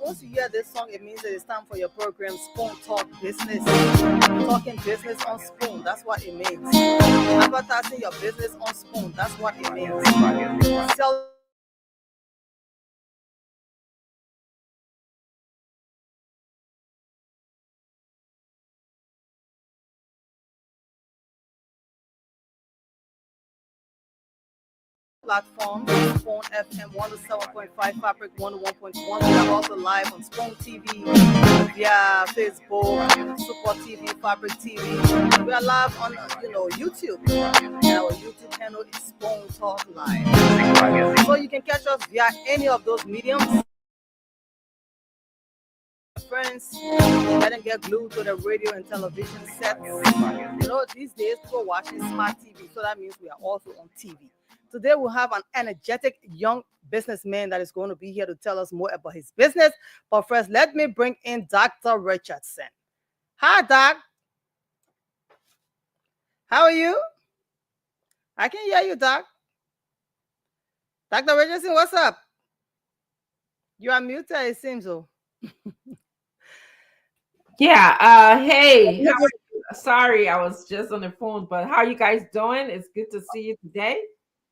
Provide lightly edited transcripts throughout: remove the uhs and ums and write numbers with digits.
once you hear this song, it means that it's time for your program, Spoon Talk Business. Talking business on Spoon, that's what it means. Advertising your business on Spoon, that's what it means. Selling your business on Spoon, that's what it means. Platforms, Spoon FM 107.5, Fabric 101.1. We are also live on Spoon TV via Facebook, Super TV, Fabric TV. We are live on YouTube. And our YouTube channel is Spoon Talk Live. So you can catch us via any of those mediums. Friends, let them get glued to the radio and television sets. These days people are watching smart TV, so that means we are also on TV. Today we'll have an energetic young businessman that is going to be here to tell us more about his business. But first, let me bring in Dr. Richardson. Hi, Doc. How are you? I can hear you, Doc. Dr. Richardson, what's up? You are muted, it seems so. Yeah. Hey, sorry, I was just on the phone, but how are you guys doing? It's good to see you today.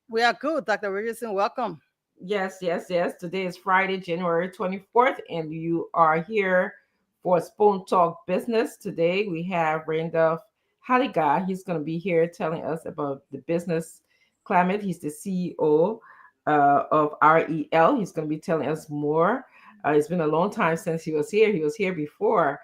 We are good, Dr. Richardson. Welcome. Yes. Today is Friday, January 24th, and you are here for Spoon Talk Business. Today we have Randolph Halliga. He's going to be here telling us about the business climate. He's the CEO of REL. He's going to be telling us more. It's been a long time since he was here. He was here before.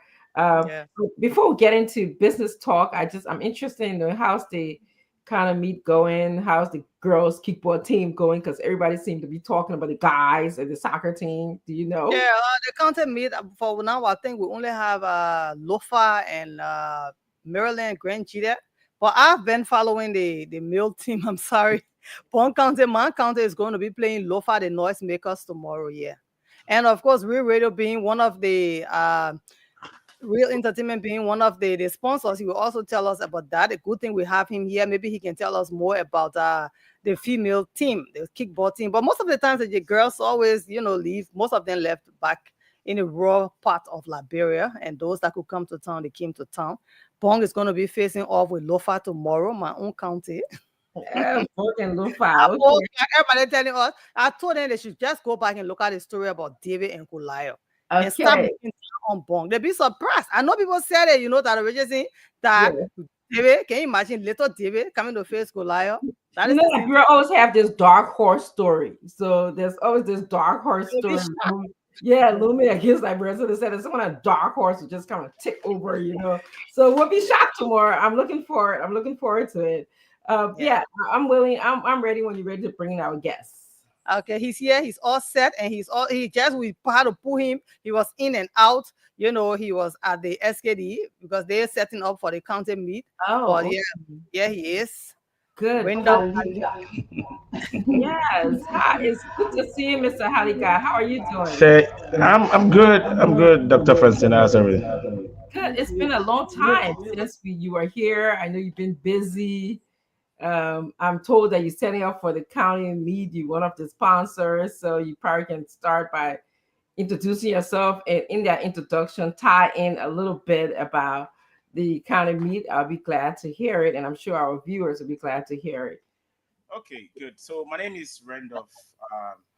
Before we get into business talk, I'm interested in how's the kind of meet going, how's the girls kickball team going, because everybody seems to be talking about the guys and the soccer team. Do you know? Yeah, the county meet for now. I think we only have Lofa and Maryland Grand Gita. But I've been following the male team. I'm sorry. Pond County, my county is going to be playing Lofa, the Noisemakers, tomorrow. Yeah, and of course, Real Radio being one of the Real Entertainment being one of the sponsors, he will also tell us about that. A good thing we have him here. Maybe he can tell us more about the female team, the kickball team. But most of the times, the girls always, leave. Most of them left back in the rural part of Liberia, and those that could come to town, they came to town. Bong is going to be facing off with Lofa tomorrow, my own county. Lofa. Everybody telling us, I told them they should just go back and look at the story about David and Goliath. Okay. And stop on Bong. They'll be surprised. I know people said it, that originally that David, can you imagine little David coming to face Goliath? That is you always have this dark horse story. So there's always this dark horse story. Looming against Liberia. So they said it's someone a dark horse will just kind of tick over, So we'll be shocked tomorrow. I'm looking forward to it. I'm willing. I'm ready when you're ready to bring in our guests. Okay, he's here. He's all set, and we had to pull him. He was in and out. He was at the SKD because they're setting up for the county meet. Oh, but yeah, he is. Good. Yes. Hi. It's good to see you, Mr. Halliga. How are you doing? I'm good. I'm good, Dr. Francine. How's everything? Good. It's been a long time since you were here. I know you've been busy. I'm told that you're setting up for the county meet. You're one of the sponsors, so you probably can start by introducing yourself, and in that introduction, tie in a little bit about the county meet. I'll be glad to hear it, and I'm sure our viewers will be glad to hear it. Okay, good. So my name is Randolph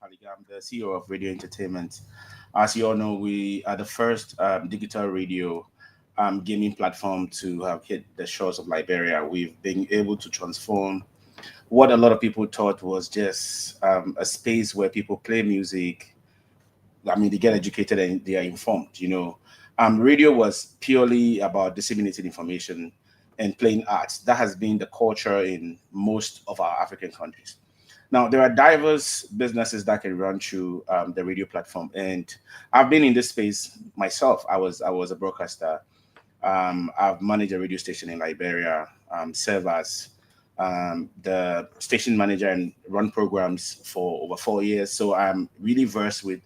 Halliga. I'm the CEO of Radio Entertainment. As you all know, we are the first digital radio gaming platform to have hit the shores of Liberia. We've been able to transform what a lot of people thought was just a space where people play music. I mean, they get educated and they are informed. Radio was purely about disseminating information and playing arts. That has been the culture in most of our African countries. Now, there are diverse businesses that can run through the radio platform, and I've been in this space myself. I was a broadcaster. I've managed a radio station in Liberia, served as the station manager and run programs for over 4 years. So I'm really versed with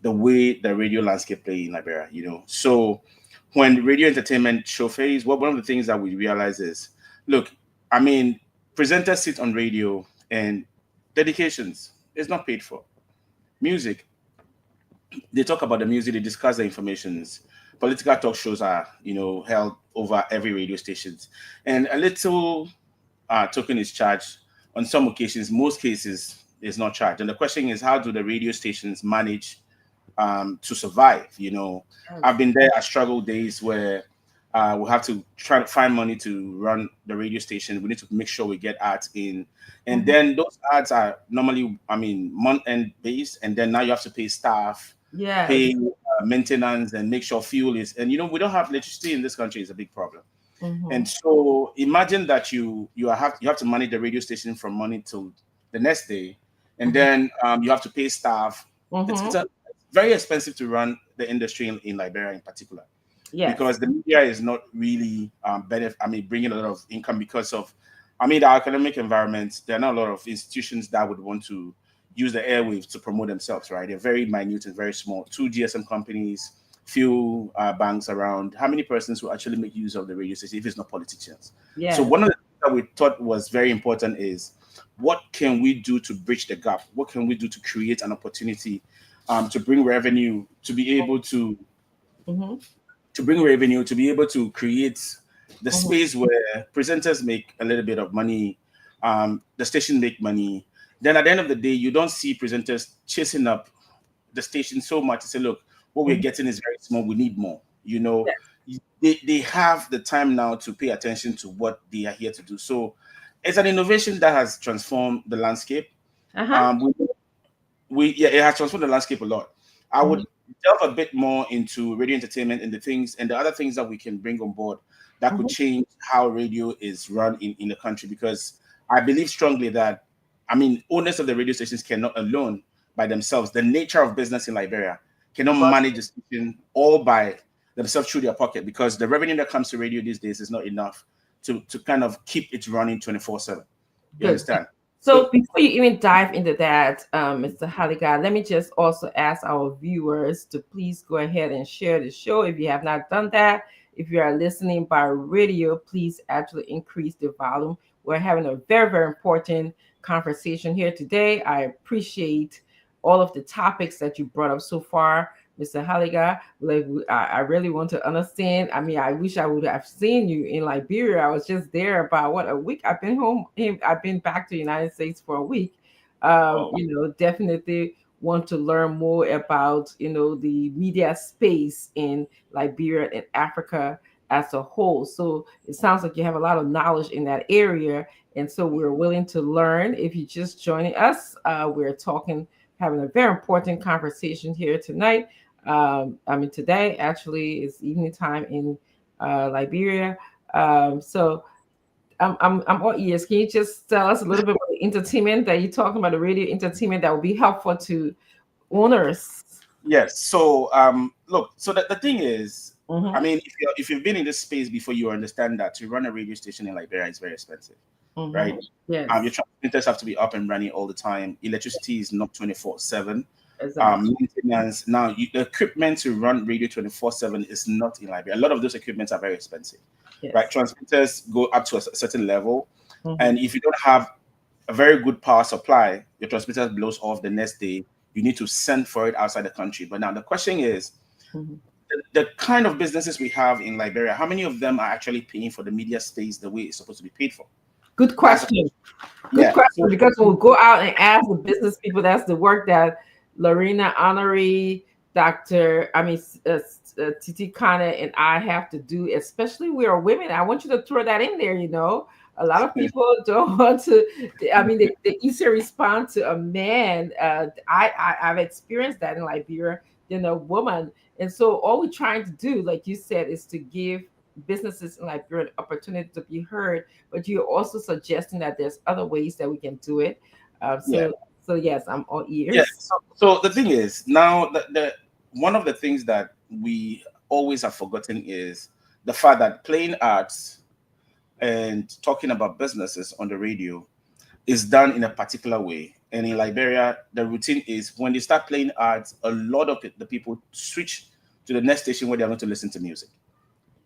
the way the radio landscape play in Liberia, So when radio entertainment show phase, one of the things that we realize is, look, I mean, presenters sit on radio and dedications is not paid for. Music, they talk about the music, they discuss the informations. Political talk shows are, held over every radio stations, and a little token is charged. On some occasions, most cases, is not charged. And the question is, how do the radio stations manage to survive? I've been there at struggle days where we have to try to find money to run the radio station. We need to make sure we get ads in, and then those ads are normally, month end based, and then now you have to pay staff, Yes. pay maintenance, and make sure fuel is. And we don't have electricity in this country; is a big problem. And so imagine that you have to manage the radio station from morning till the next day, and then you have to pay staff. It's very expensive to run the industry in Liberia in particular, because the media is not really bringing a lot of income because of the academic environment. There are not a lot of institutions that would want to use the airwaves to promote themselves, right? They're very minute and very small. 2 GSM companies, few banks around. How many persons will actually make use of the radio station if it's not politicians? So one of the things that we thought was very important is, what can we do to bridge the gap? What can we do to create an opportunity to bring revenue, to be able to create the space where presenters make a little bit of money, the station make money. Then at the end of the day, you don't see presenters chasing up the station so much to say, look, what we're getting is very small, we need more. They have the time now to pay attention to what they are here to do. So it's an innovation that has transformed the landscape. It has transformed the landscape a lot. I would delve a bit more into radio entertainment and the other things that we can bring on board that could change how radio is run in the country, because I believe strongly that owners of the radio stations cannot alone by themselves. The nature of business in Liberia cannot manage the station all by themselves through their pocket, because the revenue that comes to radio these days is not enough to kind of keep it running 24/7. You understand? So before you even dive into that, Mr. Haliga, let me just also ask our viewers to please go ahead and share the show if you have not done that. If you are listening by radio, please actually increase the volume. We're having a very, very important conversation here today. I appreciate all of the topics that you brought up so far, Mr. Haliga. I really want to understand. I wish I would have seen you in Liberia. I was just there about a week. I've been home. I've been back to the United States for a week. Definitely want to learn more about, the media space in Liberia and Africa as a whole. So it sounds like you have a lot of knowledge in that area. And so we're willing to learn. If you're just joining us, we're having a very important conversation here tonight. Today actually is evening time in Liberia. So I'm all ears. Can you just tell us a little bit about the entertainment that you're talking about, the radio entertainment that will be helpful to owners? Yes. So look, so the thing is, if you've been in this space before, you understand that to run a radio station in Liberia is very expensive. Right? Yes. Your transmitters have to be up and running all the time. Electricity is not 24/7. Exactly. Maintenance. Now, the equipment to run radio 24/7 is not in Liberia. A lot of those equipments are very expensive. Yes. Right? Transmitters go up to a certain level, and if you don't have a very good power supply, your transmitter blows off the next day. You need to send for it outside the country. But now the question is, the kind of businesses we have in Liberia, how many of them are actually paying for the media space the way it's supposed to be paid for? Good question. Good question, because we'll go out and ask the business people. That's the work that Lorena Honoré, Titi Kana, and I have to do, especially we are women. I want you to throw that in there. A lot of people don't want to. They easier respond to a man. I've experienced that in Liberia than a woman, and so all we're trying to do, like you said, is to give businesses in Liberia an opportunity to be heard. But you're also suggesting that there's other ways that we can do it. So yes, I'm all ears. Yes. So the thing is, now the one of the things that we always have forgotten is the fact that playing arts and talking about businesses on the radio is done in a particular way. And in Liberia, the routine is when they start playing arts, a lot of the people switch to the next station where they're going to listen to music.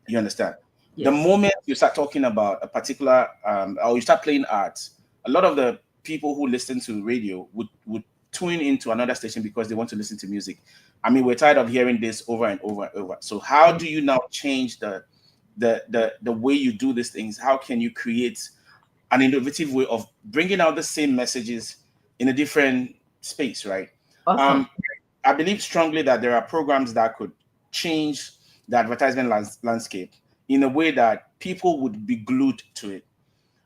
You understand? Yes. The moment you start talking about a particular, or you start playing arts, a lot of the people who listen to radio would tune into another station because they want to listen to music. I mean, we're tired of hearing this over and over and over. So how do you now change the way you do these things? How can you create an innovative way of bringing out the same messages in a different space, right? Awesome. I believe strongly that there are programs that could change the advertisement landscape in a way that people would be glued to it.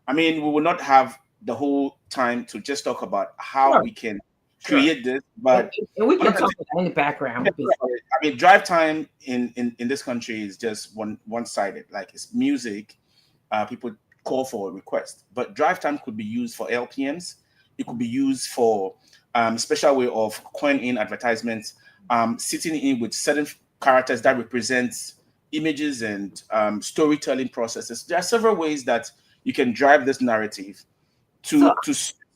I mean, we will not have the whole time to just talk about how Sure. we can Sure. create this, but And we one can of the talk about any background. I mean, drive time in this country is just one-sided. Like it's music, people call for a request, but drive time could be used for LPMs. It could be used for special way of coin in advertisements, sitting in with certain characters that represents images and storytelling processes. There are several ways that you can drive this narrative to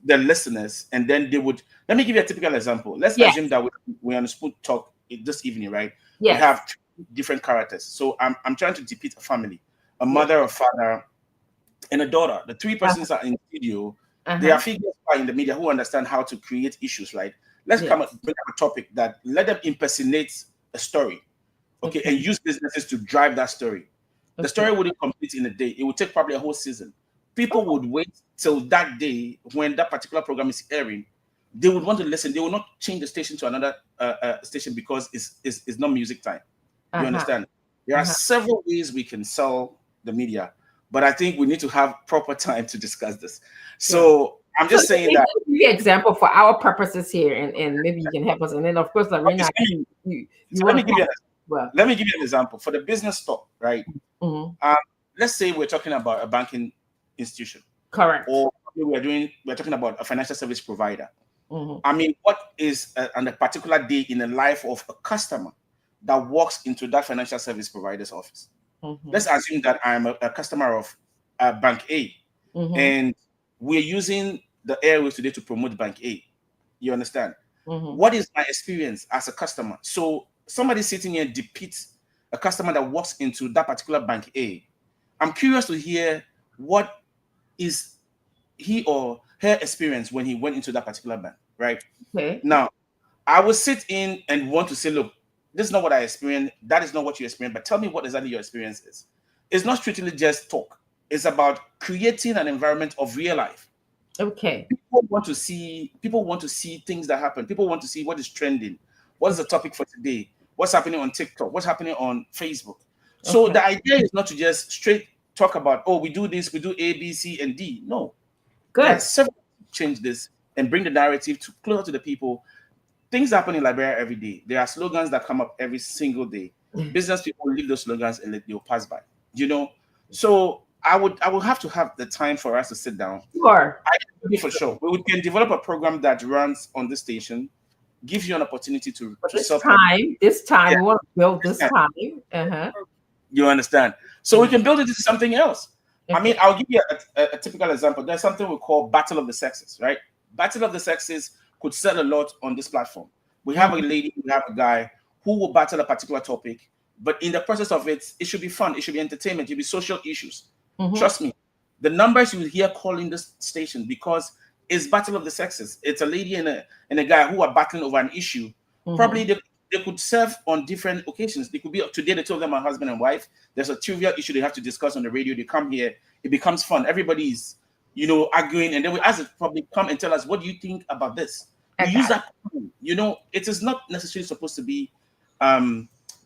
the listeners, and then they would. Let me give you a typical example. Let's assume that we're on a Spoon Talk this evening, right? Yes. We have two different characters. So I'm trying to depict a family, a mother, a father, and a daughter. The three persons are in the studio. They are figures in the media who understand how to create issues, right? Let's bring up a topic that let them impersonate a story, okay, and use businesses to drive that story. The story wouldn't complete in a day. It would take probably a whole season. People would wait till that day when that particular program is airing. They would want to listen. They will not change the station to another station because it's not music time. You understand? There are several ways we can sell the media, but I think we need to have proper time to discuss this. So I'm just saying that. Give you an example for our purposes here, and maybe you can help us. And then, of course, Lorena, let me give you an example for the business talk, right? Let's say we're talking about a banking institution, correct, or we're talking about a financial service provider. I mean, what is on a particular day in the life of a customer that walks into that financial service provider's office? Let's assume that I'm a customer of Bank A, and we're using the airwaves today to promote Bank A. You understand? What is my experience as a customer? So somebody sitting here depicts a customer that walks into that particular Bank A. I'm curious to hear what is he or her experience when he went into that particular bank, right? Okay. Now, I will sit in and want to say, look, this is not what I experienced. That is not what you experienced. But tell me what exactly your experience is. It's not strictly just talk. It's about creating an environment of real life. Okay. People want to see things that happen. People want to see what is trending. What is the topic for today? What's happening on TikTok? What's happening on Facebook? So the idea is not to just straight talk about, oh, we do this, we do A, B, C, and D. No. Good. Let's change this and bring the narrative to closer to the people. Things happen in Liberia every day. There are slogans that come up every single day. Business people leave those slogans and they'll pass by. You know, so I would have to have the time for us to sit down. Sure. I can do for sure. We can develop a program that runs on the station, gives you an opportunity to this time we want to build this time. You understand? So we can build it into something else. I mean, I'll give you a typical example. There's something we call Battle of the Sexes, right? Battle of the Sexes could sell a lot on this platform. We have a lady, we have a guy who will battle a particular topic, but in the process of it, it should be fun, it should be entertainment, it should be social issues. Trust me, the numbers you will hear calling this station because it's Battle of the Sexes. It's a lady and a guy who are battling over an issue. Probably they could serve on different occasions. They could be today, the two of them are husband and wife. There's a trivial issue they have to discuss on the radio. They come here, it becomes fun. Everybody's, arguing, and then we ask them to probably come and tell us, what do you think about this? We use that, it is not necessarily supposed to be,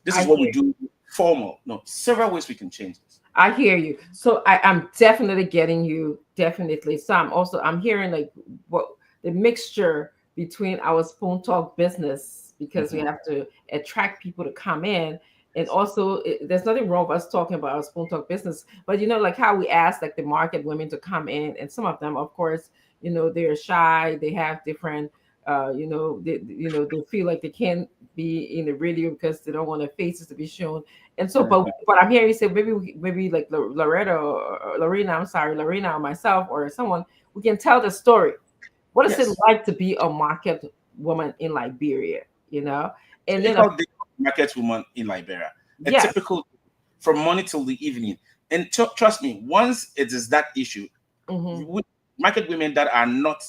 this is what we do, formal. No, several ways we can change this. I hear you. So I'm definitely getting you, definitely. So I'm hearing like what the mixture between our Spoon Talk business, because we have to attract people to come in. And also, there's nothing wrong with us talking about our Spoon Talk business, but like how we ask like the market women to come in, and some of them, of course, they're shy. They have different, they feel like they can't be in the radio because they don't want their faces to be shown. And so, but I'm hearing you say maybe like Lorena or myself or someone, we can tell the story. What is it like to be a market woman in Liberia? And then the market woman in Liberia, a typical from morning till the evening. And trust me, once it is that issue, market women that are not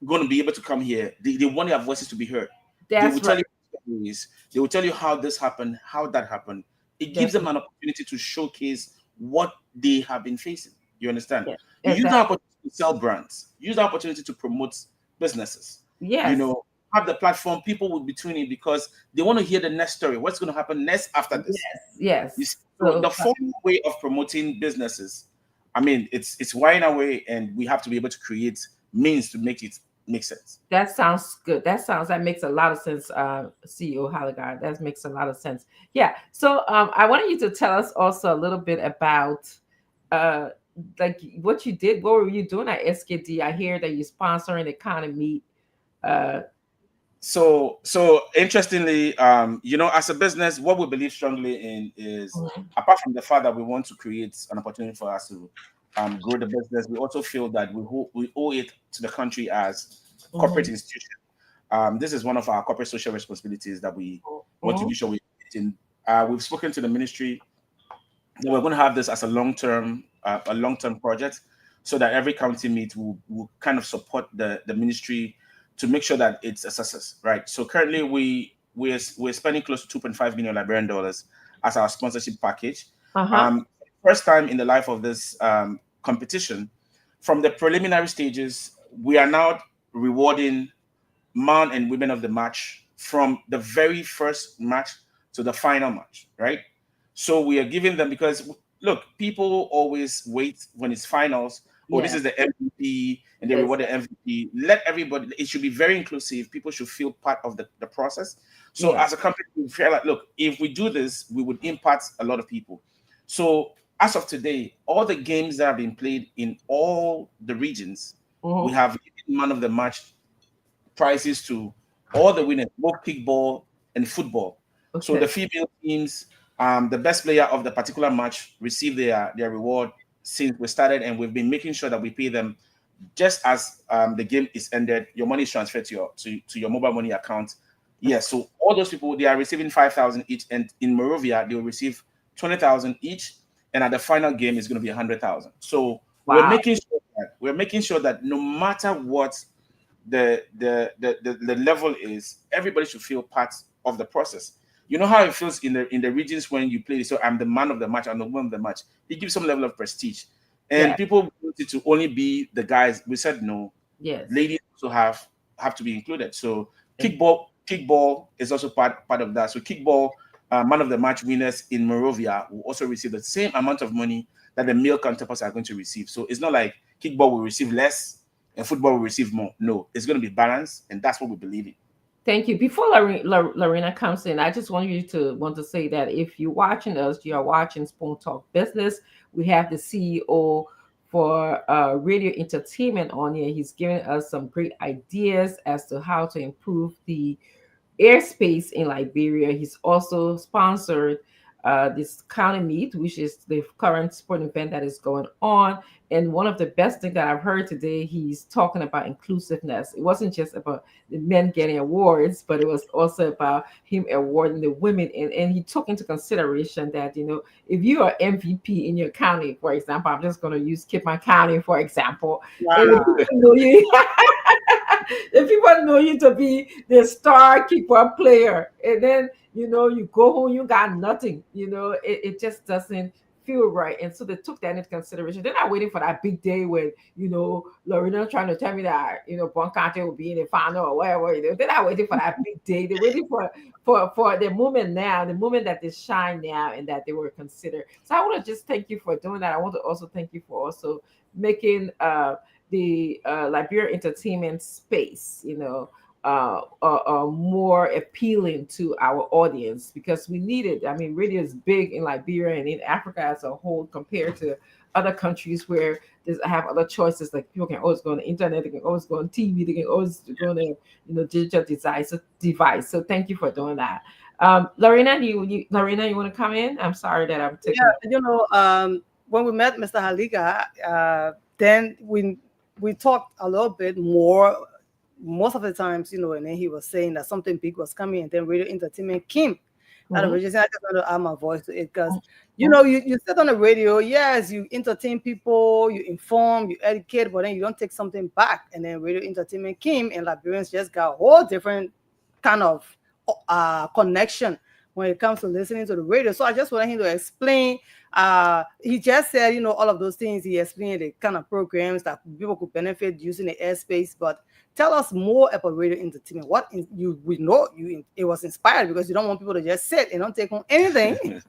going to be able to come here. They want their voices to be heard. They will That's tell right. you stories. They will tell you how this happened, how that happened. It gives That's them an opportunity to showcase what they have been facing. You understand? yeah, You use the exactly. opportunity to sell brands. Use the opportunity to promote businesses. You Yes, know, have the platform. People will be tuning because they want to hear the next story. What's going to happen next after this? yes, You yes. see, so the So formal way of promoting businesses, I mean, it's wiring away, and we have to be able to create means to make it make sense. that sounds good. That makes a lot of sense, CEO Haligar. That makes a lot of sense. Yeah. So I wanted you to tell us also a little bit about uh like what you did. What were you doing at SKD? I hear that you're sponsoring the kind of meet. Uh, So interestingly, as a business, what we believe strongly in is, mhm, apart from the fact that we want to create an opportunity for us to grow the business, we also feel that we owe it to the country as corporate mhm, institution. This is one of our corporate social responsibilities that we want to mhm. be sure we in. We've spoken to the ministry that we're going to have this as a long-term project, so that every county meet will kind of support the ministry to make sure that it's a success, right? So currently we're spending close to 2.5 million Liberian dollars as our sponsorship package. Uh-huh. First time in the life of this competition. From the preliminary stages, we are now rewarding man and women of the match from the very first match to the final match, right? So we are giving them, because look, people always wait when it's finals. Oh, this Yeah. is the MVP, and they Yes. reward the MVP. Let everybody, it should be very inclusive. People should feel part of the process. So Yeah. as a company, we feel like, look, if we do this, we would impact a lot of people. So as of today, all the games that have been played in all the regions, we Mhm. have given man of the match prizes to all the winners, both kickball and football. So the Okay. female teams, the best player of the particular match received their reward since we started, and we've been making sure that we pay them just as the game is ended. Your money is transferred to your mobile money account. Yes, so all those people, they are receiving 5,000 each, and in Morovia they will receive 20,000 each, and at the final game is going to be 100,000. So Wow. we're making sure that no matter what the level is, everybody should feel part of the process. You know how it feels in the regions when you play. So I'm the man of the match, I'm the woman of the match. It gives some level of prestige, and Yeah. people wanted to only be the guys. We said no, Yes. ladies also have to be included. So kickball is also part of that. So kickball, man of the match winners in Morovia will also receive the same amount of money that the male counterparts are going to receive. So it's not like kickball will receive less and football will receive more. No, it's going to be balanced, and that's what we believe in. Thank you. Before Lorena comes in, I just want to say that if you're watching us, you are watching Spoon Talk Business. We have the CEO for Radio Entertainment on here. He's giving us some great ideas as to how to improve the airspace in Liberia. He's also sponsored this county meet, which is the current sporting event that is going on. And one of the best things that I've heard today, he's talking about inclusiveness. It wasn't just about the men getting awards, but it was also about him awarding the women. And he took into consideration that, if you are MVP in your county, for example, I'm just going to use Kidman County, for example, and if Wow. people know you, if people know you to be the star keeper player, and then you go home, you got nothing, it just doesn't feel right. And so they took that into consideration. They're not waiting for that big day when Lorena trying to tell me that Boncante will be in the final or whatever. They're not waiting for that big day. They're waiting for the moment now, the moment that they shine now, and that they were considered. So I want to just thank you for doing that. I want to also thank you for also making the Liberia entertainment space, more appealing to our audience, because we need it. I mean, radio is big in Liberia and in Africa as a whole compared to other countries where they have other choices. Like people can always go on the internet, they can always go on TV, they can always go on a digital device. So thank you for doing that. Lorena, Lorena, you want to come in? I'm sorry that I'm taking. Yeah, when we met Mr. Haliga, then we talked a little bit more. Most of the times, and then he was saying that something big was coming, and then Radio Entertainment came That Mhm. radio station, I just want to add my voice to it because you know, you sit on the radio, yes, you entertain people, you inform, you educate, but then you don't take something back. And then radio entertainment came, and Liberians just got a whole different kind of connection when it comes to listening to the radio. So I just wanted him to explain. He just said, you know, all of those things. He explained the kind of programs that people could benefit using the airspace. But tell us more about radio entertainment. We know it was inspired because you don't want people to just sit and don't take on anything.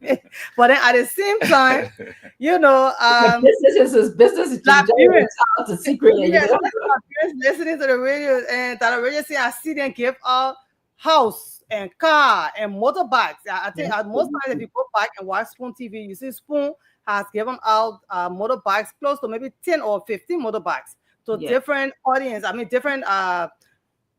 But then at the same time, you know, Business is business. You don't Liberians, tell the secret. You yes, know? Liberians listening to the radio, and that the radio say I see them give out house and car and motorbikes. I think at most times if you go back and watch Spoon TV, you see Spoon has given out motorbikes, close to maybe 10 or 15 motorbikes to different audience. I mean, different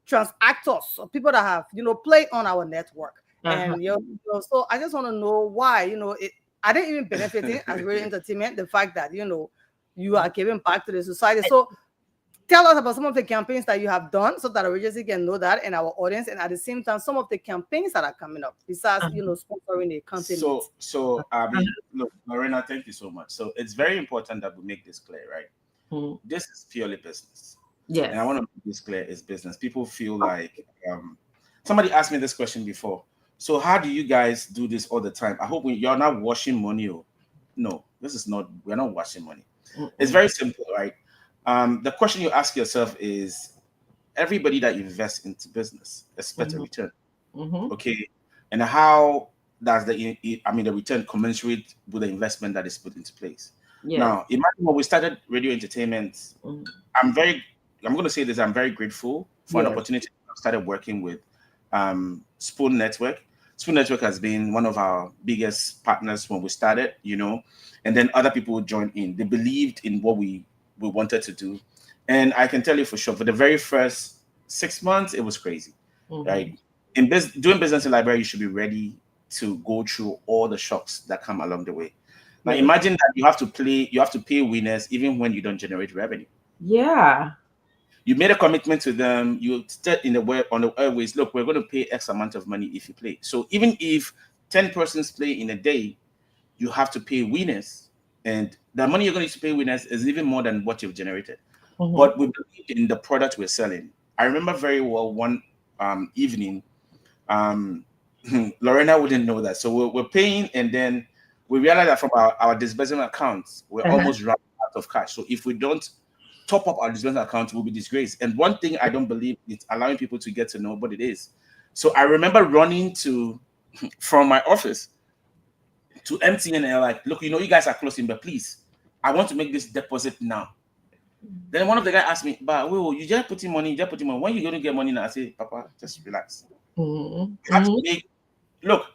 transactors or people that have, you know, played on our network. And you know, so I just want to know why, you know, I didn't even benefiting as radio entertainment, the fact that, you know, you are giving back to the society. So tell us about some of the campaigns that you have done so that our agency can know that and our audience, and at the same time, some of the campaigns that are coming up besides, you know, sponsoring the content. So I mean, look, Lorena, thank you so much. So it's very important that we make this clear, right? This is purely business. Yeah. And I want to make this clear, it's business. People feel like somebody asked me this question before. So how do you guys do this all the time? I hope you're not washing money. No, this is not, we're not washing money. It's very simple, right? The question you ask yourself is, everybody that invests into business expects a return. Okay. And how does the return commensurate with the investment that is put into place? Now, imagine when we started radio entertainment, I'm going to say this, I'm very grateful for an opportunity. I started working with Spoon Network. Spoon Network has been one of our biggest partners when we started, you know, and then other people joined in. They believed in what we wanted to do. And I can tell you for sure, for the very first 6 months, it was crazy, right? Doing business in Liberia, you should be ready to go through all the shocks that come along the way. Now, imagine that you have to pay winners even when you don't generate revenue. Yeah. You made a commitment to them. You said on the airways, look, we're going to pay X amount of money if you play. So even if 10 persons play in a day, you have to pay winners. And the money you're going to pay winners is even more than what you've generated. But we believe in the product we're selling. I remember very well one evening, Lorena wouldn't know that. So we're paying, and then we realized that from our disbursement accounts, we're almost running out of cash. So if we don't top up our disbursement account, we'll be disgraced. And one thing I don't believe is allowing people to get to know what it is. So I remember running from my office to MTN, and like, look, you know, you guys are closing, but please, I want to make this deposit now. Then one of the guys asked me, but you just put in money, When are you going to get money now? I say, Papa, just relax. Look,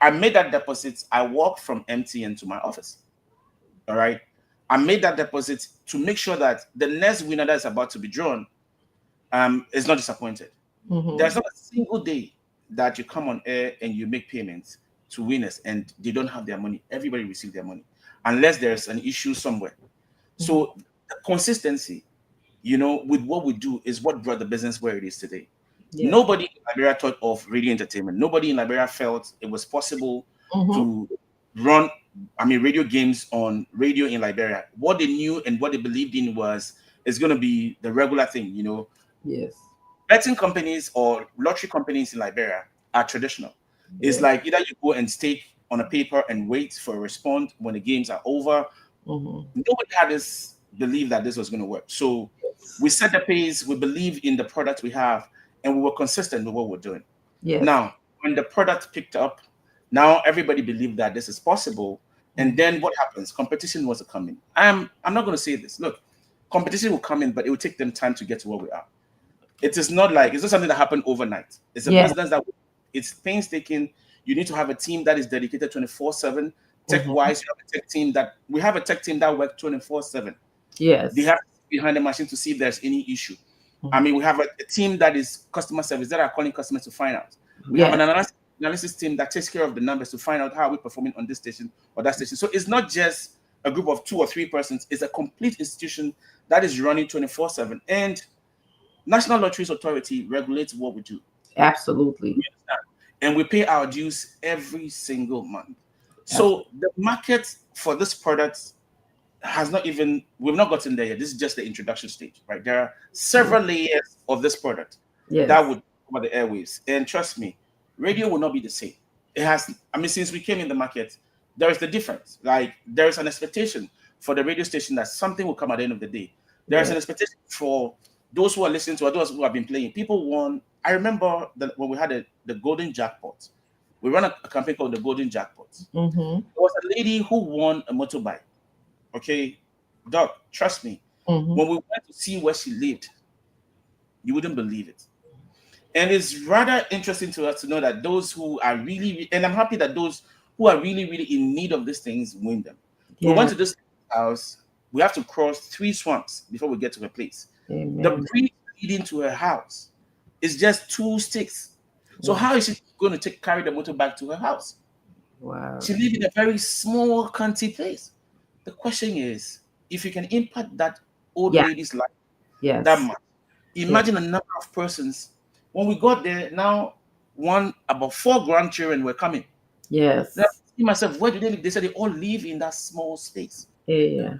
I made that deposit. I walked from MTN to my office. All right. I made that deposit to make sure that the next winner that is about to be drawn is not disappointed. There's not a single day that you come on air and you make payments to winners and they don't have their money. Everybody receives their money unless there's an issue somewhere. So the consistency, you know, with what we do is what brought the business where it is today. Nobody in Liberia thought of radio entertainment. Nobody in Liberia felt it was possible to run radio games on radio in Liberia. What they knew and what they believed in is going to be the regular thing, you know. Yes. Betting companies or lottery companies in Liberia are traditional. It's like either you go and stake on a paper and wait for a response when the games are over. Nobody had this belief that this was going to work. So we set the pace, we believe in the product we have, and we were consistent with what we're doing. Now, when the product picked up, now everybody believed that this is possible. And then what happens? Competition was coming. I'm not going to say this. Look, competition will come in, but it will take them time to get to where we are. It's not something that happened overnight. It's a business that it's painstaking. You need to have a team that is dedicated 24/7. Tech-wise, you have a tech team we have a tech team that works 24/7. Yes. They have to be behind the machine to see if there's any issue. We have a team that is customer service that are calling customers to find out. We have an analysis team that takes care of the numbers to find out how we're performing on this station or that station. So it's not just a group of 2 or 3 persons. It's a complete institution that is running 24/7. And National Lotteries Authority regulates what we do. Absolutely. and we pay our dues every single month. So Absolutely. the market for this product has not even, we've not gotten there yet. This is just the introduction stage, right? There are Yeah. several layers of this product that Yes. would cover the airwaves. And trust me, radio will not be the same. It has, I mean, since we came in the market, there is the difference. Like there is an expectation for the radio station that something will come at the end of the day. There is an Yes. expectation for those who are listening to, or those who have been playing. People won. I remember that when we had the golden jackpot, we ran a campaign called the golden jackpot. Mm-hmm. There was a lady who won a motorbike. Okay, Doc, trust me. Mm-hmm. When we went to see where she lived, you wouldn't believe it. And it's rather interesting to us to know that those who are really, and I'm happy that those who are really, really in need of these things win them. We went Yeah. to this house. We have to cross 3 swamps before we get to her place. The Amen. bridge leading to her house is just 2 sticks. So Yeah. how is she going to carry the motorbike to her house? Wow. She lives in a very small country place. The question is, if you can impact that old Yeah. lady's life that Yes. much, Yeah. imagine a number of persons. When we got there, now about 4 grandchildren were coming. Now, Yes. I myself, where do they live? They said they all live in that small space. Yeah.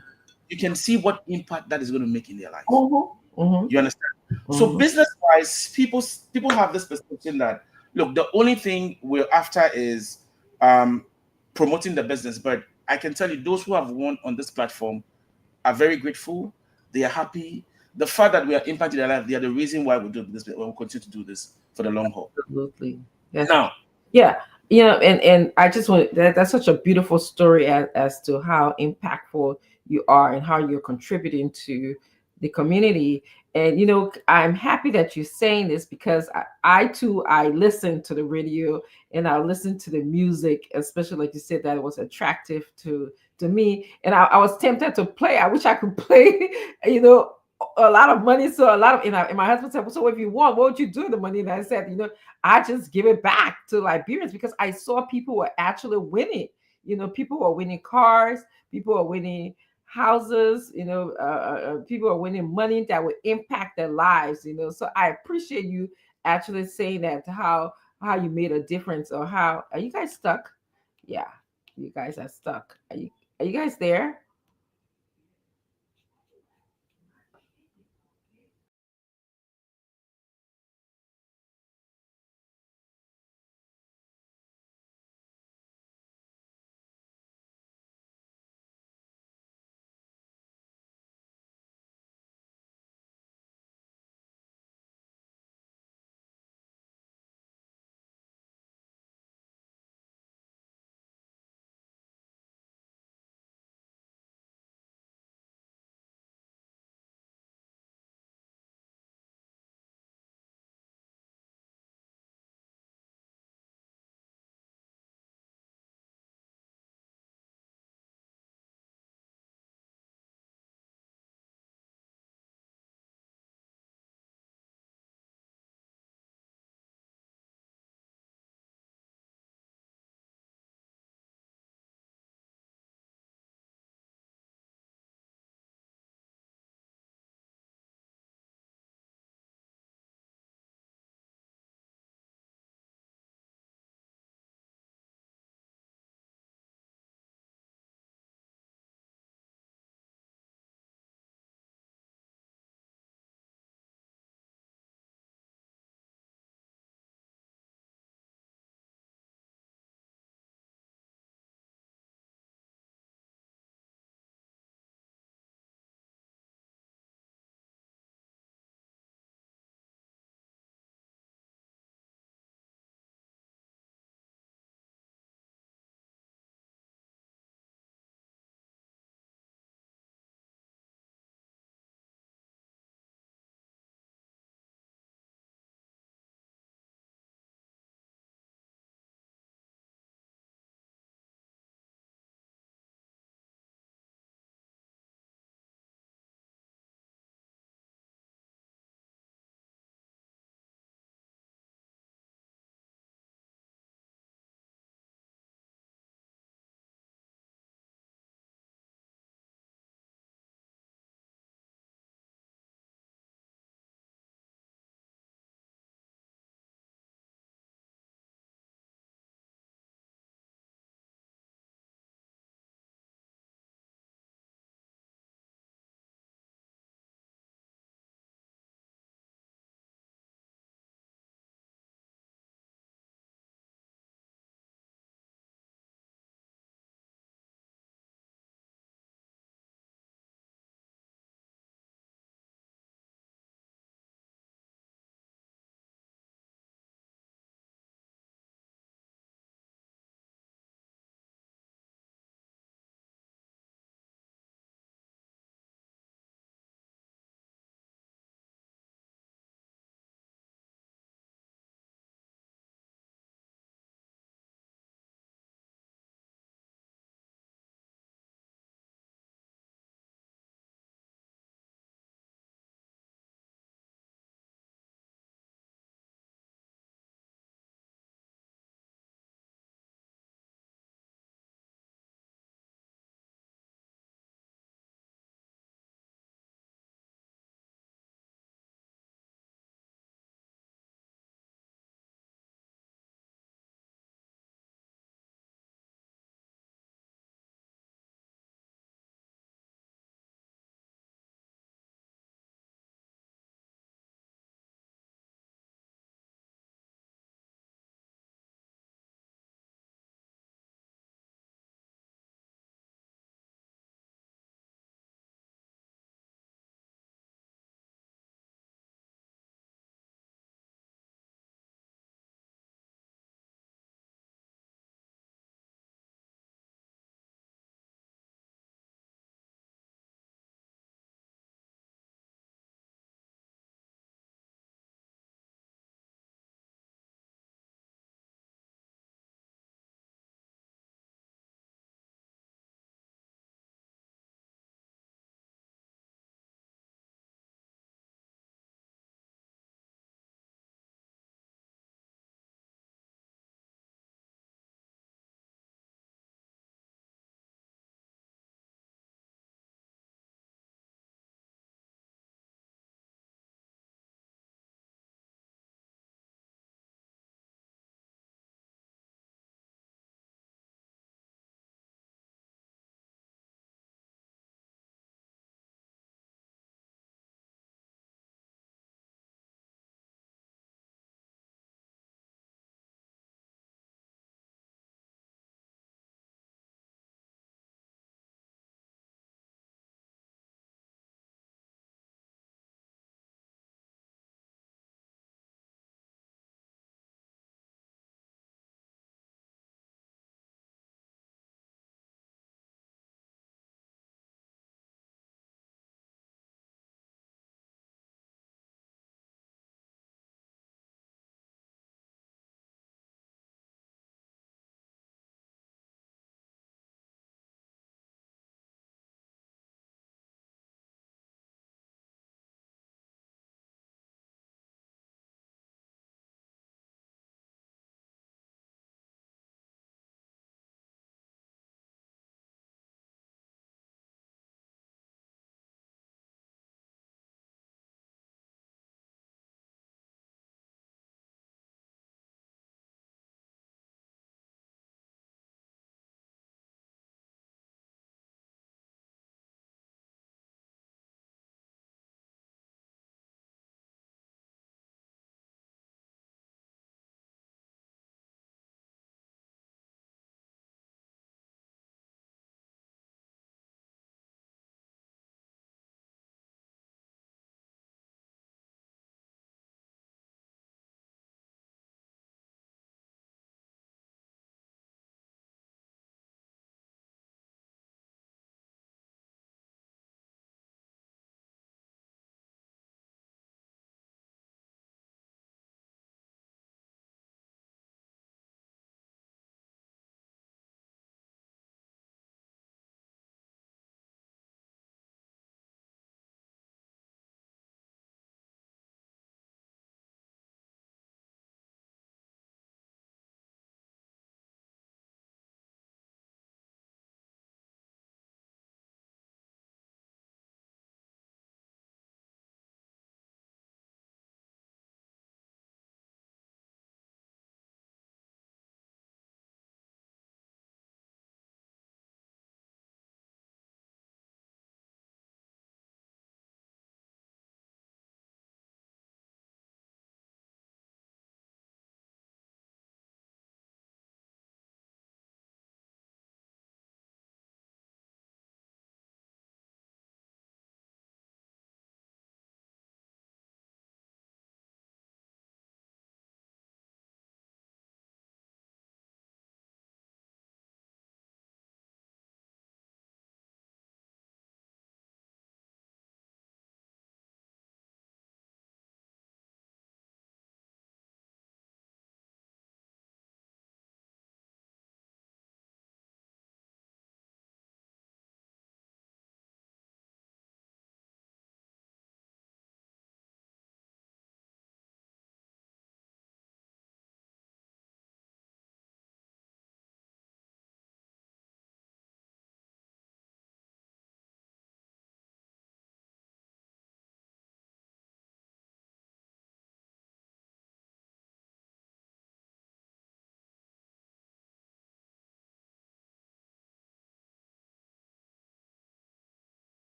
You can see what impact that is going to make in their life. Mm-hmm. Mm-hmm. You understand? So Mm-hmm. business-wise, people have this perception that look, the only thing we're after is um, promoting the business. But I can tell you, those who have won on this platform are very grateful. They are happy. The fact that we are impacting their life, they are the reason why we do this. We will continue to do this for the long haul. Absolutely. Yes. Now, Yeah. And I just want that's such a beautiful story as to how impactful you are and how you're contributing to the community. And I'm happy that you're saying this because I too I listen to the radio and I listen to the music, especially like you said that it was attractive to me. And I was tempted to play. I wish I could play, you know, a lot of money. So a lot of and my husband said, well, so if you want, what would you do with the money? And I said, I just give it back to Liberians because I saw people were actually winning. People were winning cars, people were winning houses, people are winning money that would impact their lives. So I appreciate you actually saying that how you made a difference or how are you guys stuck? Yeah, you guys are stuck. Are you guys there?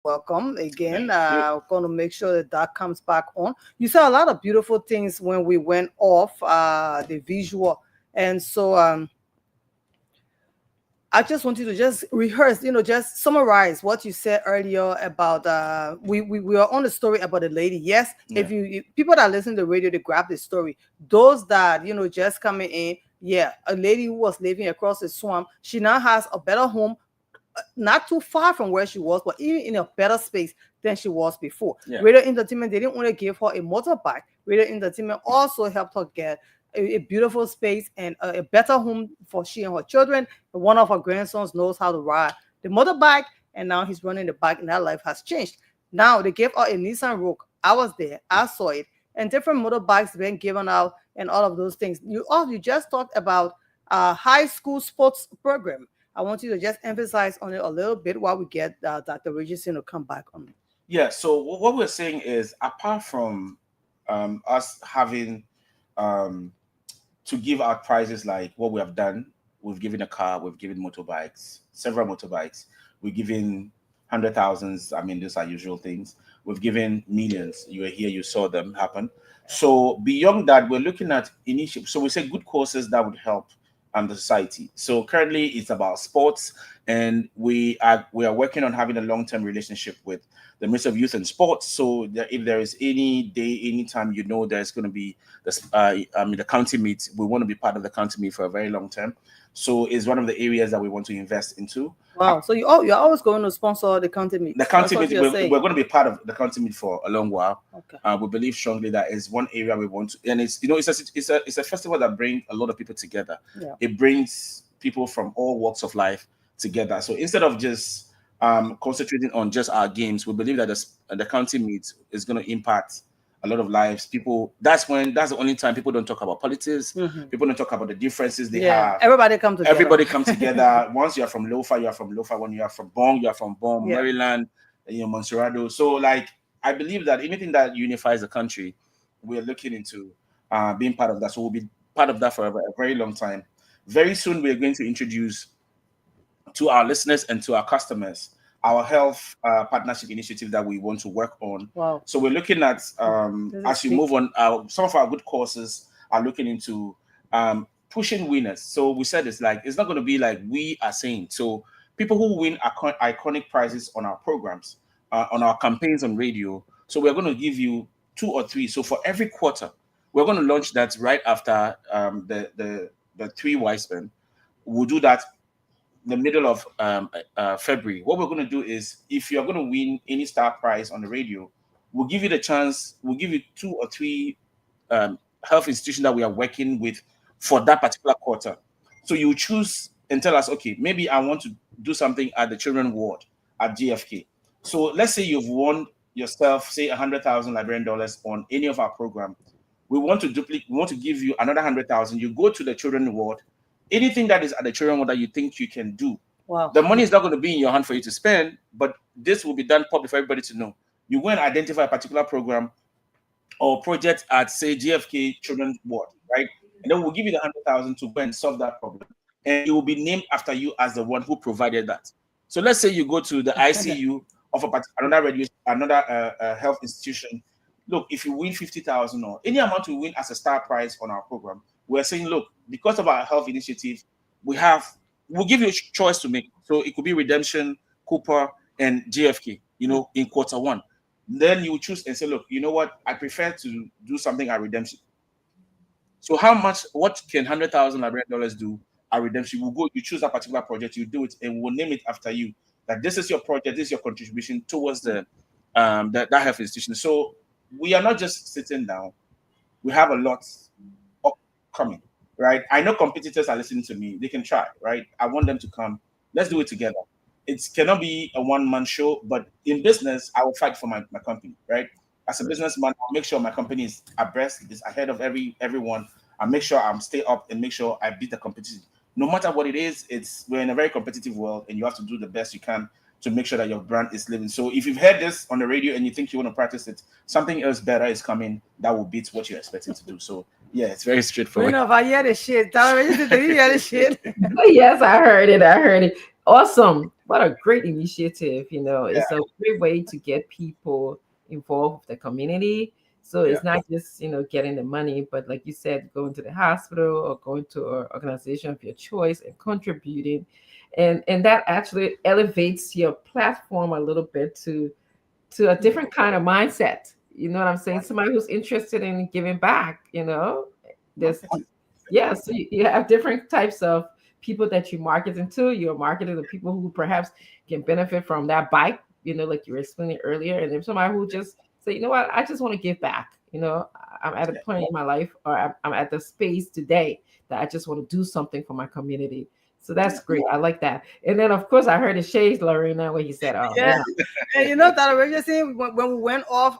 welcome again. Thank you. We're going to make sure that that comes back on. You saw a lot of beautiful things when we went off the visual. And so I just want you to just rehearse, just summarize what you said earlier about we were on the story about the lady. Yes, if people that listen to the radio, they grab the story. Those that just coming in, yeah, a lady who was living across the swamp, she now has a better home, not too far from where she was, but even in a better space than she was before. Yeah. Radio Entertainment, they didn't want to give her a motorbike. Radio Entertainment also helped her get a beautiful space and a better home for she and her children. One of her grandsons knows how to ride the motorbike, and now he's running the bike, and that life has changed. Now they gave her a Nissan Rogue. I was there, I saw it, and different motorbikes being given out and all of those things. You just talked about high school sports program. I want you to just emphasize on it a little bit while we get Dr. Richardson to come back on. Yeah, so what we're saying is, apart from us having to give out prizes like what we have done, we've given a car, we've given motorbikes, several motorbikes, we've given 100,000s. I mean, these are usual things. We've given millions. You were here, you saw them happen. So beyond that, we're looking at initiatives. So we say good courses that would help the society. So currently it's about sports, and we are working on having a long-term relationship with the Ministry of Youth and Sports. So that if there is any day, anytime there's going to be the county meet, we want to be part of the county meet for a very long term. So it's one of the areas that we want to invest into. Wow. So you're always going to sponsor the county meet. The county meet, we're going to be part of the county meet for a long while. Okay. We believe strongly that is one area we want to, and it's a festival that brings a lot of people together. Yeah. It brings people from all walks of life together. So instead of just concentrating on just our games, we believe that the county meet is going to impact a lot of lives. People, that's the only time people don't talk about politics. Mm-hmm. People don't talk about the differences they have. Everybody come together. Everybody come together. Once you are from Lofa, you are from Lofa. When you are from Bong, you are from Bong, Maryland, Montserrado. So like, I believe that anything that unifies the country, we're looking into being part of that. So we'll be part of that for a very long time. Very soon, we're going to introduce to our listeners and to our customers our health partnership initiative that we want to work on. Wow. So we're looking at, as you move on, some of our good courses are looking into pushing winners. So we said it's not going to be like we are saying. So people who win iconic prizes on our programs, on our campaigns on radio. So we're going to give you 2 or 3. So for every quarter, we're going to launch that right after the 3 wise men. We'll do that the middle of February. What we're going to do is, if you're going to win any star prize on the radio, we'll give you the chance. We'll give you 2 or 3 health institutions that we are working with for that particular quarter. So you choose and tell us, okay, maybe I want to do something at the children's ward at JFK. So let's say you've won yourself, say $100,000 Liberian dollars on any of our program. We want to give you another 100,000. You go to the children's ward. Anything that is at the children's ward that you think you can do. Wow. The money is not going to be in your hand for you to spend, but this will be done public for everybody to know. You go and identify a particular program or project at, say, JFK Children's Ward, right? And then we'll give you the 100,000 to go and solve that problem. And it will be named after you as the one who provided that. So let's say you go to the ICU of another health institution. Look, if you win 50,000 or any amount we win as a star prize on our program, we're saying, look, because of our health initiative, we'll give you a choice to make. So it could be Redemption, Cooper, and JFK, in quarter 1. Then you choose and say, look, you know what? I prefer to do something at Redemption. So what can $100,000 Liberian dollars do at Redemption? You choose a particular project, you do it, and we'll name it after you. That this is your project, this is your contribution towards that health institution. So we are not just sitting down. We have a lot upcoming, right? I know competitors are listening to me. They can try, right? I want them to come. Let's do it together. It cannot be a one-man show, but in business, I will fight for my company, right? As a businessman, I'll make sure my company is abreast, is ahead of everyone. I'll make sure I'm stay up and make sure I beat the competition. No matter what it is, we're in a very competitive world, and you have to do the best you can to make sure that your brand is living. So if you've heard this on the radio and you think you want to practice it, something else better is coming that will beat what you're expecting to do. So yeah, it's very straightforward. If I hear the shit, did you hear the shit? Yes, I heard it. Awesome. what a great initiative. Yeah, It's a great way to get people involved with the community. So yeah. it's not just, getting the money, but like you said, going to the hospital or going to an organization of your choice and contributing. And that actually elevates your platform a little bit to a different kind of mindset. You know what I'm saying? Somebody who's interested in giving back. There's Yeah, so you have different types of people that you marketing to. You're marketing to people who perhaps can benefit from that bike, like you were explaining earlier. And then somebody who just say, you know what, I just want to give back. I'm at a Yeah. point in my life, or I'm at the space today that I just want to do something for my community. So that's great. I like that. And then, of course, I heard the shades, Lorena, where he said, "Oh, Yeah, man, and you know that radio thing when we went off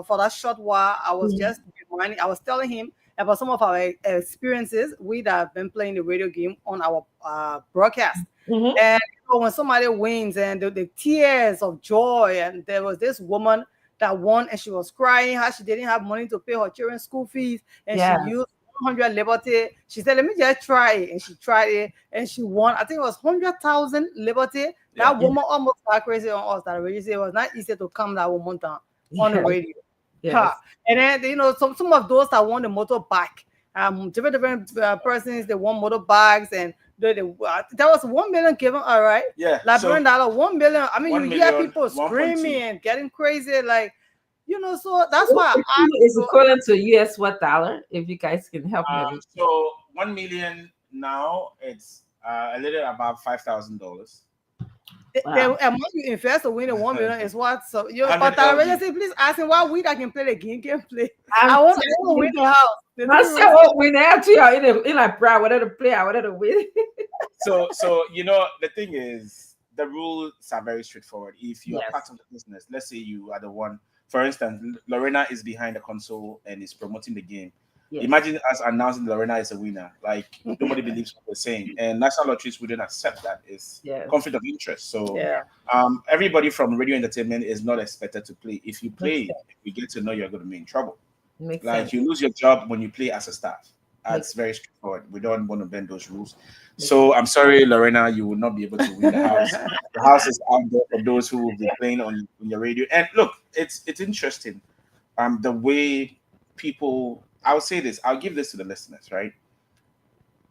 for that short while, I was Mhm. just reminding, I was telling him about some of our experiences. We that have been playing the radio game on our broadcast, Mhm. and when somebody wins and the tears of joy, and there was this woman that won and she was crying how she didn't have money to pay her children's school fees, and she Yeah, used 100 Liberty. She said, let me just try it, and she tried it and she won. I think it was 100,000 Liberty. Yeah. That woman almost got crazy on us. That radio say it was not easy to calm that woman down on the yeah, radio. yes, Ha. And then some of those that won the motorbike, different persons they won motorbikes, and there was 1 million given. All right, Yeah. Liberian So dollar 1 million. I mean, you 1 hear million, people 1.2. screaming and getting crazy, like so that's why I asked is you. equivalent to US what dollar? If you guys can help me. So 1 million now, it's a little about $5,000. Wow. The amount you invest to win the 1 million is what? So you, but 100 I LD. say, please ask him why we that can play the game can play. I'm I want to win telling you, the house. The I living said, room. oh, we have to in like bro, whatever play, whatever win. So the thing is, the rules are very straightforward. If you are Yes. part of the business, let's say you are the one, for instance, Lorena is behind the console and is promoting the game. Yes. Imagine us announcing Lorena is a winner. Like, nobody believes what we're saying, and National Lotteries wouldn't accept that. It's Yes. conflict of interest. So Yeah. everybody from radio entertainment is not expected to play. If you play, Makes if you get to know you're going to be in trouble. Makes Like, sense. you lose your job when you play as a staff. That's Makes- very straightforward. We don't want to bend those rules. So I'm sorry, Lorena, you will not be able to win the house. The house is out there for those who will be playing on your radio. And look, it's interesting. The way people, I'll say this, I'll give this to the listeners, right?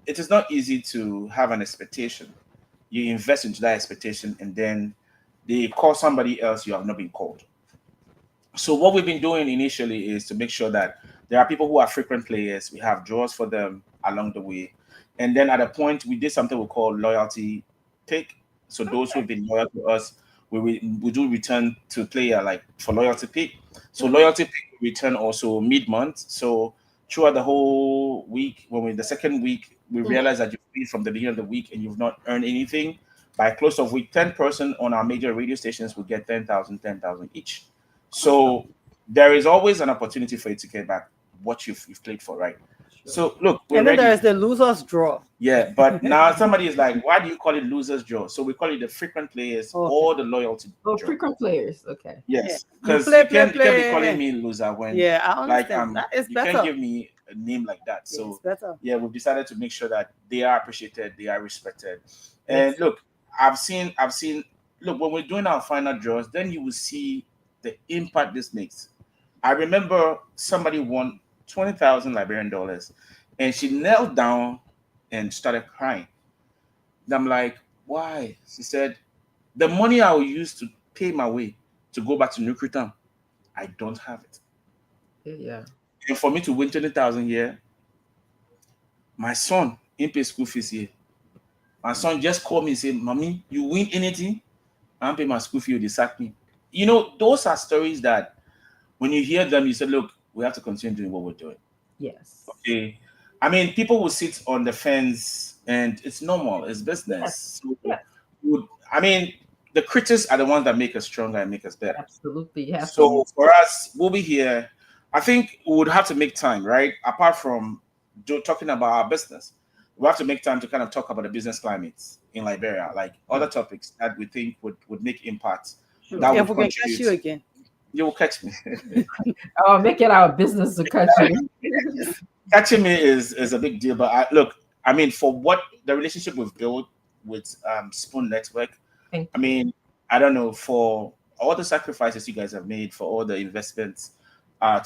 It is not easy to have an expectation. You invest into that expectation, and then they call somebody else you have not been called. So what we've been doing initially is to make sure that there are people who are frequent players. We have draws for them along the way, and then at a point we did something we call loyalty pick. So those who've been loyal to us, we do return to player like for loyalty pick. So loyalty pick we return also mid month. So throughout the whole week, when we the second week we realize that you've played from the beginning of the week and you've not earned anything. By close of week, 10% on our major radio stations will get 10,000 each. So there is always an opportunity for you to get back what you've played for, right? So look, we're And then ready. there is the losers draw. Yeah, but now somebody is like, why do you call it losers draw? So we call it the frequent players Okay. or the loyalty Oh, draw. frequent players. Okay. Yes, You because play, you can't be play. calling me loser when Yeah, I like understand. That is you better. can't give me a name like that. It's So better. yeah, we've decided to make sure that they are appreciated, they are respected. And look, I've seen look, when we're doing our final draws, then you will see the impact this makes. I remember somebody won 20,000 Liberian dollars and she knelt down and started crying. And I'm like, why? She said, the money I will use to pay my way to go back to Nukritam, I don't have it. Yeah. And for me to win 20,000 here, my son didn't pay school fees here. My son just called me and said, Mommy, you win anything? I don't pay my school fee, they sack me. Those are stories that when you hear them, you say, look, we have to continue doing what we're doing. Yes. Okay. I mean, people will sit on the fence and it's normal, it's business. Yes. So, I mean, the critics are the ones that make us stronger and make us better. Absolutely. Yes. So for us, we'll be here. I think we would have to make time, right? Apart from talking about our business, we have to make time to kind of talk about the business climate in Liberia, like other topics that we think would make impact. That If would we can catch contribute. you again. You will catch me. Oh, make it our business to catch you. Catching me is a big deal, but look, I mean, for what the relationship we've built with Spoon Network, Thank I you. mean, I don't know, for all the sacrifices you guys have made, for all the investments,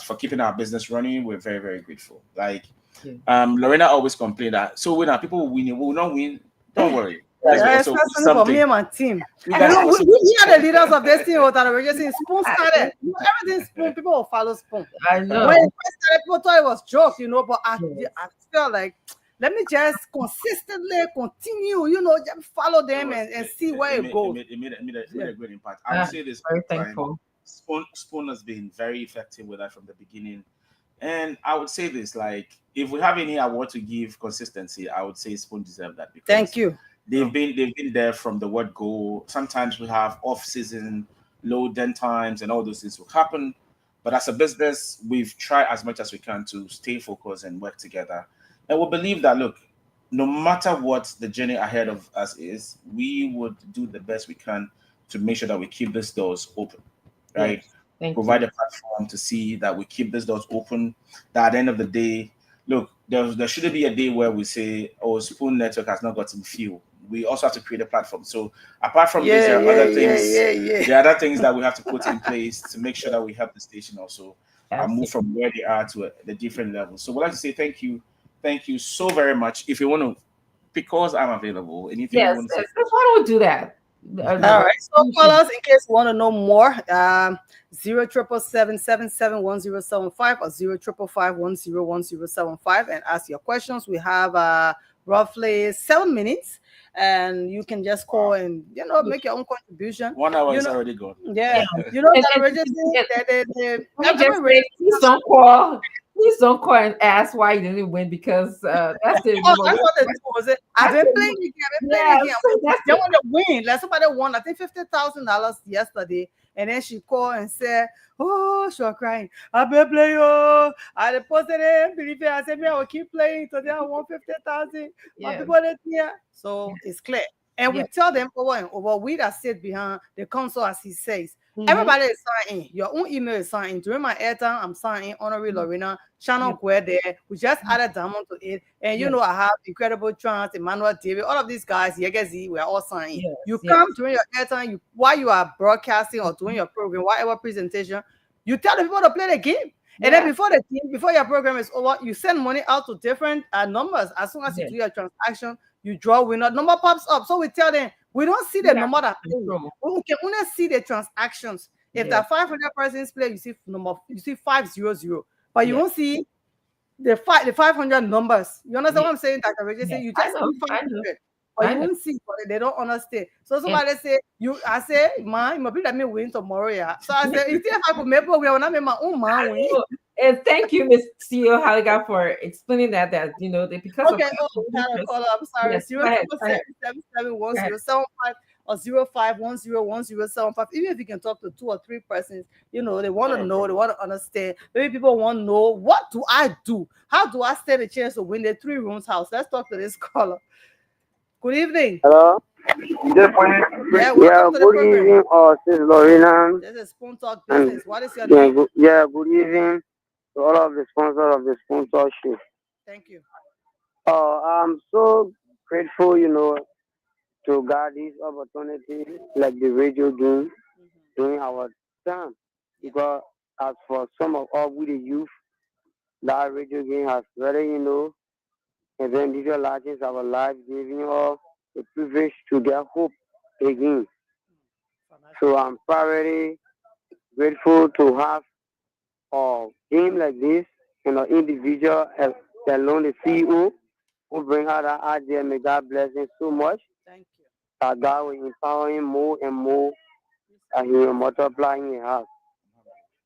for keeping our business running, we're very, very grateful. Like, Yeah. Lorena always complained that, so when our people will win, we will not win. Don't worry, you guys will Yeah, also win especially for me something. and my team. You guys will also We are the leaders of this team. What we're just saying, Spoon I started. Everything Spoon, people will follow Spoon. know. When it first started, people thought it was joke, but I Yes. feel like let me just consistently continue, just follow them and see where it goes. It made Yeah. a great impact. I would say this all Very the time. thankful. Spoon has been very effective with that from the beginning. And I would say this, like, if we have any award to give consistency, I would say Spoon deserve that, because Thank you. they've been there from the word go. Sometimes we have off season, low den times, and all those things will happen. But as a business, we've tried as much as we can to stay focused and work together. And we believe that, look, no matter what the journey ahead of us is, we would do the best we can to make sure that we keep these doors open, right? Yes. Thank Provide you. a platform to see that we keep these doors open. That at the end of the day, look, there shouldn't be a day where we say, "Oh, Spoon Network has not gotten fuel." We also have to create a platform. So apart from this, there are other things. Yeah. There are other things that we have to put in place to make sure that we help the station also move Absolutely. from where they are to the different levels. So we'd like to say thank you so very much. If you want to, because I'm available, anything you Yes. want to say? Why don't we do that? All right. So call us in case you want to know more. 077771075 or 05551010075 and ask your questions. We have roughly 7 minutes, and you can just call and make your own contribution. 1 hour is already gone. Yeah, And- that register. Let me just say, please don't call and ask why you didn't win, because that's the Oh, that's what they do. Was it? I've been playing the game. Yes, that's They want to win. Like somebody won, I think $50,000 yesterday, and then she called and said, "Oh, she was crying. I've been playing. Oh, I posted it. Believe it. I said, me, I will keep playing. Today I won 50,000. My Yeah. people are here, so it's clear." And we Yeah. tell them over and over, we that sit behind the console, as he says. Mhm. Everybody is signed in. Your own email is signed in. During my airtime, I'm signed in. Honorary Lorena, Shannon Guer there. We just added Diamond to it. And I have Incredible Trans, Emmanuel David, all of these guys, Yegazi, we are all signed in. Yes, You yes. come during your airtime, while you are broadcasting or doing your program, whatever presentation, you tell the people to play the game. And then before your program is over, you send money out to different numbers. As soon as you do your transaction, you draw winner, number pops up. So we tell them, we don't see the number that play. We can only see the transactions. If that 500 persons play, you see 500, but you won't see the 500 numbers. You understand what I'm saying, Dr. Reggie? Say you just see 500, but you won't see, but they don't understand. So somebody say I say, "Man, maybe let me win tomorrow." Yeah. So I said, if I could make we will not make my own man win. And thank you, Ms. CEO Halligan, for explaining that because we had a caller. I'm sorry. Yes, 077771075 or 051010075. Even if you can talk to 2 or 3 persons, they want to know, they want to understand. Maybe people want to know, what do I do? How do I stand a chance to win the 3 rooms house? Let's talk to this caller. Good evening. Hello. Yeah, good evening, Sis Lorena. This is Spoon Talk Business. What is your name? Good evening to all of the sponsors of the Spoon Talk show. Thank you. I'm so grateful, to get this opportunity, like the radio during our time. Because as for some of us, we the youth, that radio game has really, and then visualizes our life, giving us the privilege to get hope again. So I'm very grateful to have a game like this, and an individual alone, the CEO, who bring out that idea. May God bless him so much. Thank you. That God will empower him more and more, and he will multiply in his house.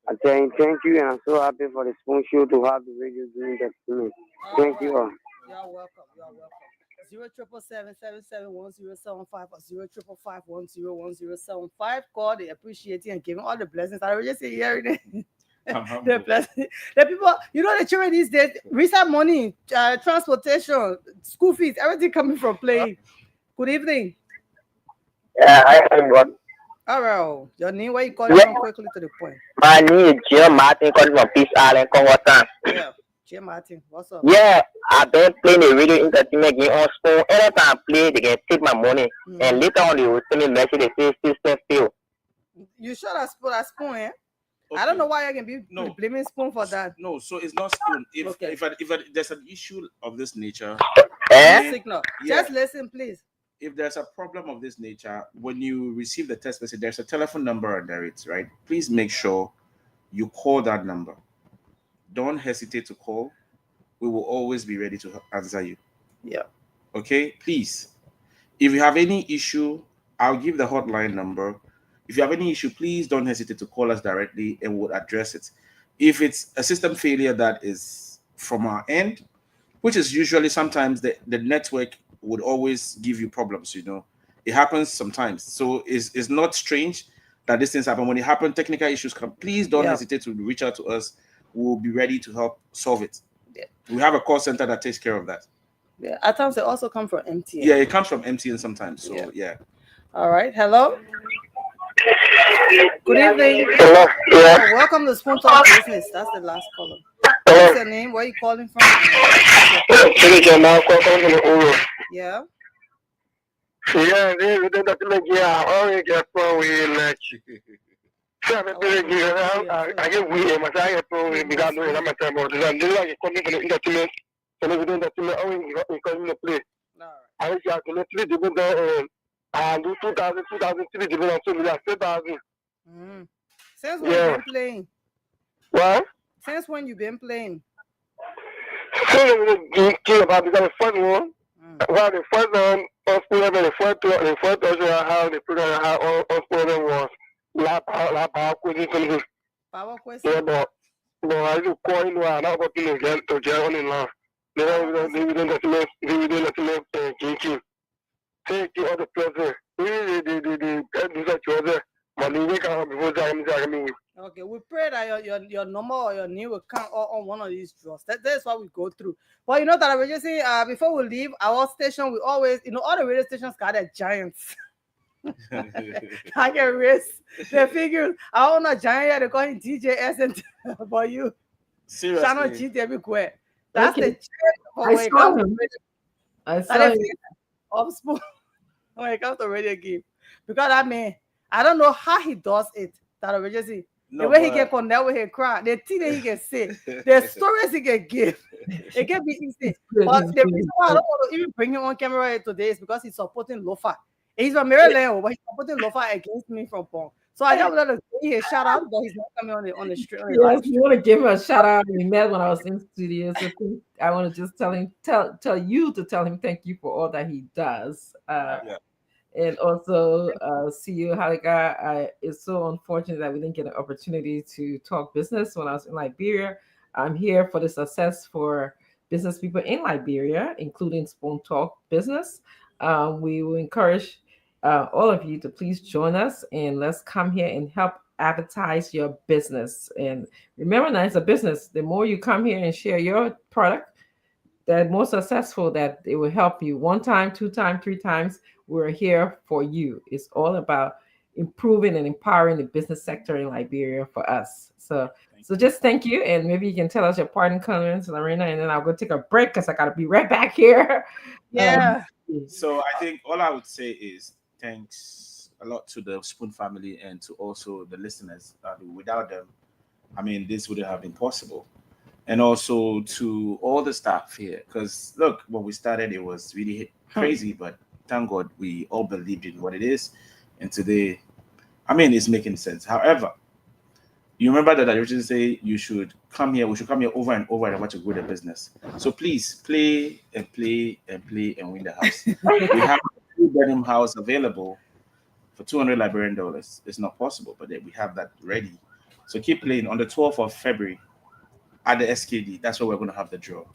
I tell him thank you, and I'm so happy for the Spoon Show to have the radio doing that to me. Thank you all. You're welcome. 077771075 or 05551010075. Call, they appreciate it and giving all the blessings. I already say here. The blessing. The people, the children these days, receive money, transportation, school fees, everything coming from playing. Good evening. Yeah, I am good. All right. Your name, where you calling from? Quickly to the point. My name is Jim Martin, calling from Peace Island, Congo Town. Yeah. Jay Martin, what's up? Yeah, I don't play the radio entertainment game on phone. Anytime I play, they can take my money. And later on, they will send me a message. They say system fail. You should have put a spoon, eh? I don't know why I can be blaming Spoon for that. No, so it's not Spoon. If Okay. if there's an issue of this nature, Signal. Yeah. Just listen, please. if there's a problem of this nature, when you receive the text message, there's a telephone number under it, right? Please make sure you call that number. Don't hesitate to call. We will always be ready to answer you. Yeah. Okay, please. If you have any issue, I'll give the hotline number. If you have any issue, please don't hesitate to call us directly and we'll address it. If it's a system failure that is from our end, which is usually sometimes the network would always give you problems, It happens sometimes. So it's not strange that these things happen. When it happens, technical issues come. Please don't hesitate to reach out to us. We'll be ready to help solve it. Yeah. We have a call center that takes care of that. Yeah. At times they also come from MTN. Yeah, it comes from MTN sometimes. So yeah. All right. Hello. Good evening. Hello. Yeah. Welcome to Spoon Talk Business. That's the last caller. Hello. What's your name? Where are you calling from? Yeah. Yeah, they don't I get phone with let you. I get weird, but I get phone with because I'm not time about it. They like coming from the entertainment. So we don't come to play. I wish I could play the and do 2003 development so we are 7,000. Since when you been playing? What? Since when you been playing? So we came about because the first one. Well, the first one, the first how the program was Power Question. Power Question? Yeah, but I do call in one, not what you get to get on in law. They didn't let me take the other person. Okay, we pray that your number or your name will come on one of these draws. That's what we go through. But you know that we just say before we leave our station, we always, all the radio stations got their giants. I can raise the figures. I own a giant here, they call him DJ SNT for you. Seriously. Channel GT everywhere. That's the I saw him. I saw him. Of Spoon when it comes to radio game. Because I don't know how he does it. That we just see. The way he can connect with his crowd, the thing that he can say, the stories he can give, it can be easy. But the reason why I don't want to even bring him on camera today is because he's supporting Lofa. He's from Maryland, but he's supporting Lofa against me from Pong. So I just wanted to give him a shout out, but he's not coming on the street. Yes, you want to give him a shout out. We met when I was in studio. So I want to just tell you to tell him thank you for all that he does. And also, CEO Haliga, it's so unfortunate that we didn't get an opportunity to talk business when I was in Liberia. I'm here for the success for business people in Liberia, including Spoon Talk Business. We will encourage all of you to please join us and let's come here and help advertise your business. And remember that it's a business. The more you come here and share your product, the more successful that it will help you. 1 time, 2 times, 3 times. We're here for you. It's all about improving and empowering the business sector in Liberia for us. So just thank you. And maybe you can tell us your parting comments, Lorena, and then I'll go take a break because I got to be right back here. Yeah. So I think all I would say is thanks a lot to the Spoon family and to also the listeners. Without them, this wouldn't have been possible. And also to all the staff here. Because look, when we started, it was really crazy, but thank God we all believed in what it is. And today, it's making sense. However, you remember that I originally say we should come here over and over and watch a good business. So please play and play and play and win the house. We have a 2-bedroom house available for $200 Liberian. It's not possible, but we have that ready. So keep playing. On the 12th of February at the SKD, that's where we're going to have the draw.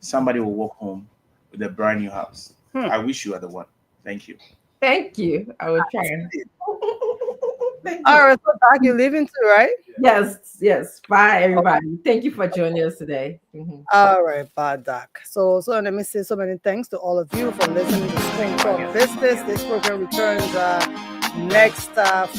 Somebody will walk home with a brand new house. I wish you are the one. Thank you. Thank you. I will try. Thank you. All right, so Doc, you're leaving too, right? Yes. Bye, everybody. Thank you for joining us today. All right, bye, Doc. So let me say so many thanks to all of you for listening to Spoon Talk Business. This program returns next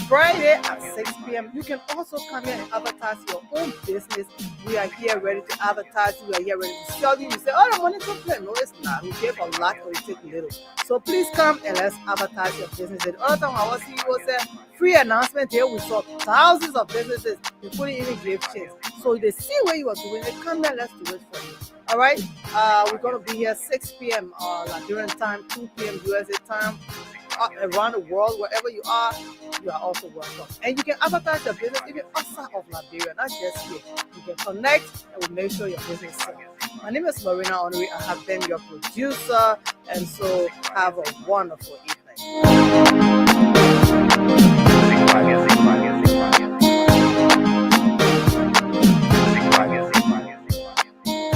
Friday at 6 p.m. You can also come here and advertise your own business. We are here ready to advertise. We are here ready to sell you. You say, oh, the money to play. No, it's not. We give a lot or we take little. So please come and let's advertise your business. The other time our CEO said, free announcement here. We saw thousands of businesses, including even give checks. So they see where you are doing it. Come here, let's do it for you. All right. We're going to be here 6 p.m. Nigerian time, 2 p.m. USA time. Around the world, wherever you are also welcome. And you can advertise your business even outside of Liberia, not just here. You can connect and we'll make sure your business sells. My name is Marina Onuri. I have been your producer, and so have a wonderful evening.